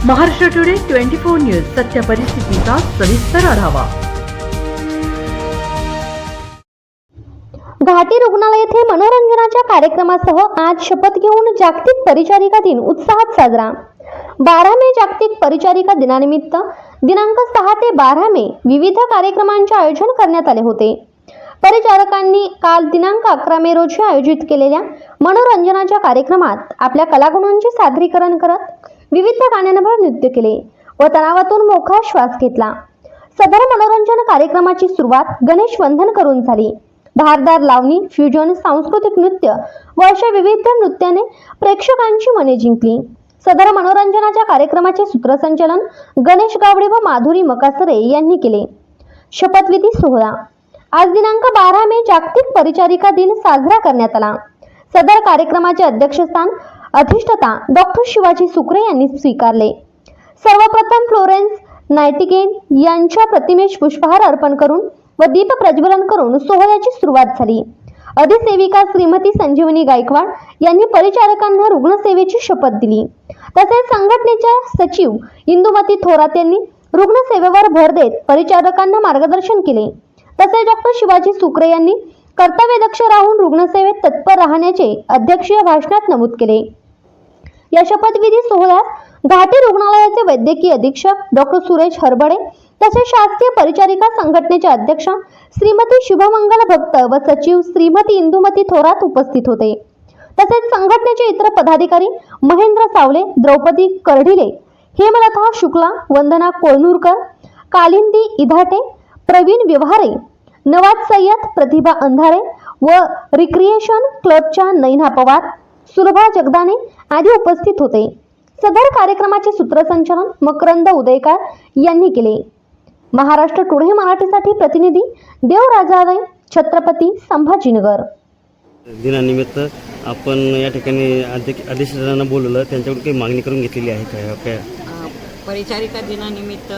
Maharashtra today 24 news सत्य परिस्थितीचा सविस्तर आढावा। घाटी रुग्णालय येथे मनोरंजनाच्या कार्यक्रमासह आज शपथ घेऊन जागतिक परिचारिका दिन उत्साहात साजरा। 12 मे जागतिक परिचारिका दिनानिमित्त दिनांक 6 ते 12 मे विविध कार्यक्रमांचे आयोजन करण्यात आले होते। परिचारकांनी काल दिनांक 11 मे रोजी आयोजित केलेल्या मनोरंजनाच्या कार्यक्रमात आपल्या कलागुणांचे सादरीकरण करत विविध गाण्यांवर नृत्य केले व तणावातून मोकळा श्वास घेतला। सदर मनोरंजन कार्यक्रमाची सुरुवात गणेश वंदन करून झाली। धारदार लावणी, फ्युजन, सांस्कृतिक नृत्य व अशा विविध नृत्याने प्रेक्षकांची मने जिंकली। सदर मनोरंजनाच्या कार्यक्रमाचे सूत्रसंचालन गणेश गावडे व माधुरी मकासरे यांनी केले। शपथविधी सोहळा आज दिनांक 12 मे जागतिक परिचारिका दिन साजरा करण्यात आला। सदर कार्यक्रमाचे अध्यक्षस्थान अधिष्ठाता डॉक्टर शिवाजी सुकरे यांनी स्वीकारले। सर्वप्रथम फ्लोरेन्स नाइटिंगेल यांच्या प्रतिमेस पुष्पहार अर्पण करून व दीप प्रज्वलन करून सोहळ्याची सुरुवात झाली। अधिसेविका श्रीमती संजीवनी गायकवाड यांनी परिचारकांना रुग्णसेवेची शपथ दिली। तसेच संघटनेच्या सचिव इंदुमती थोरात यांनी रुग्णसेवेवर भर देत परिचारकांना मार्गदर्शन केले। तसेच डॉक्टर शिवाजी सुकरे यांनी कर्तव्यदक्ष राहून रुग्णसेवेत तत्पर राहण्याचे अध्यक्षीय भाषणात नमूद केले। या शपथविधी सोहळ्यात घाटी रुग्णालयाचे वैद्यकीय अधीक्षक डॉक्टर सुरेश हरबडे तसेच शासकीय परिचारिका संघटनेच्या अध्यक्षा श्रीमती शुभमंगल भक्त व सचिव श्रीमती इंदुमती थोरात उपस्थित होते। तसेच संघटनेचे इतर पदाधिकारी महेंद्र सावले, द्रौपदी करढिले, हेमलता शुक्ला, वंदना कोळनूरकर, कालिंदी इधाटे, प्रवीण व्यवहारे, नवाज सय्यद, प्रतिभा अंधारे व रिक्रिएशन क्लबच्या नैना पवार, सुलभा जगदाने आदी उपस्थित होते। सदर कार्यक्रमाचे सूत्रसंचालन मकरंद उदयकार यांनी केले। महाराष्ट्र टुडे मराठीसाठी प्रतिनिधी देवराजादे, छत्रपती संभाजीनगर। दिनानिमित्त आपण या ठिकाणी अधिष्ठातांना बोलवलं, त्यांच्याकडून काही मागणी करून घेतलेली आहे काय? परिचारिका दिनानिमित्त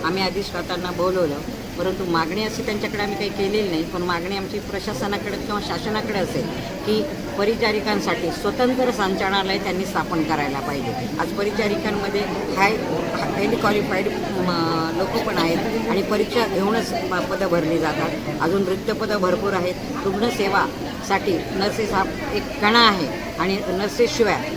आम्ही अधिष्ठातांना बोलवलं, परंतु मागणी अशी त्यांच्याकडे आम्ही काही केलेली नाही। पण मागणी आमची प्रशासनाकडे किंवा शासनाकडे असेल की परिचारिकांसाठी स्वतंत्र संचालनालय त्यांनी स्थापन करायला पाहिजे। आज परिचारिकांमध्ये हायली क्वालिफाईड लोक पण आहेत आणि परीक्षा घेऊनच पदं भरली जातात। अजून रिक्त पदं भरपूर आहेत। रुग्णसेवासाठी नर्सेस हा एक कणा आहे आणि नर्सेसशिवाय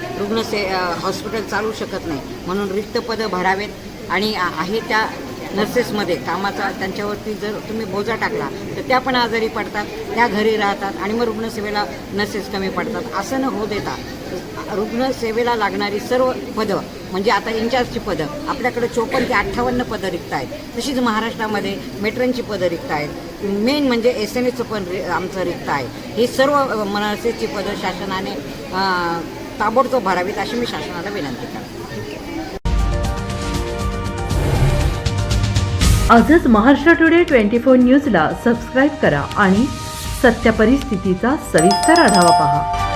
हॉस्पिटल चालू शकत नाही। म्हणून रिक्त पदं भरावेत आणि आहे त्या नर्सेसमध्ये कामाचा त्यांच्यावरती जर तुम्ही बोजा टाकला तर त्या पण आजारी पडतात, त्या घरी राहतात आणि मग रुग्णसेवेला नर्सेस कमी पडतात। असं न होऊ देता रुग्णसेवेला लागणारी सर्व पदं म्हणजे आता इंचार्जची पदं आपल्याकडे 54 ते 58 पदं रिक्त आहेत। तशीच महाराष्ट्रामध्ये मेट्रनची पदं रिक्त आहेत। मेन म्हणजे SNAचं पण आमचं रिक्त आहे। ही सर्व नर्सेसची पदं शासनाने ताबडतोब भरावीत अशी मी शासनाला विनंती करते। आजच महाराष्ट्र टुडे 24 न्यूजला सबस्क्राईब करा आणि सत्य परिस्थितीचा सविस्तर आढावा पहा।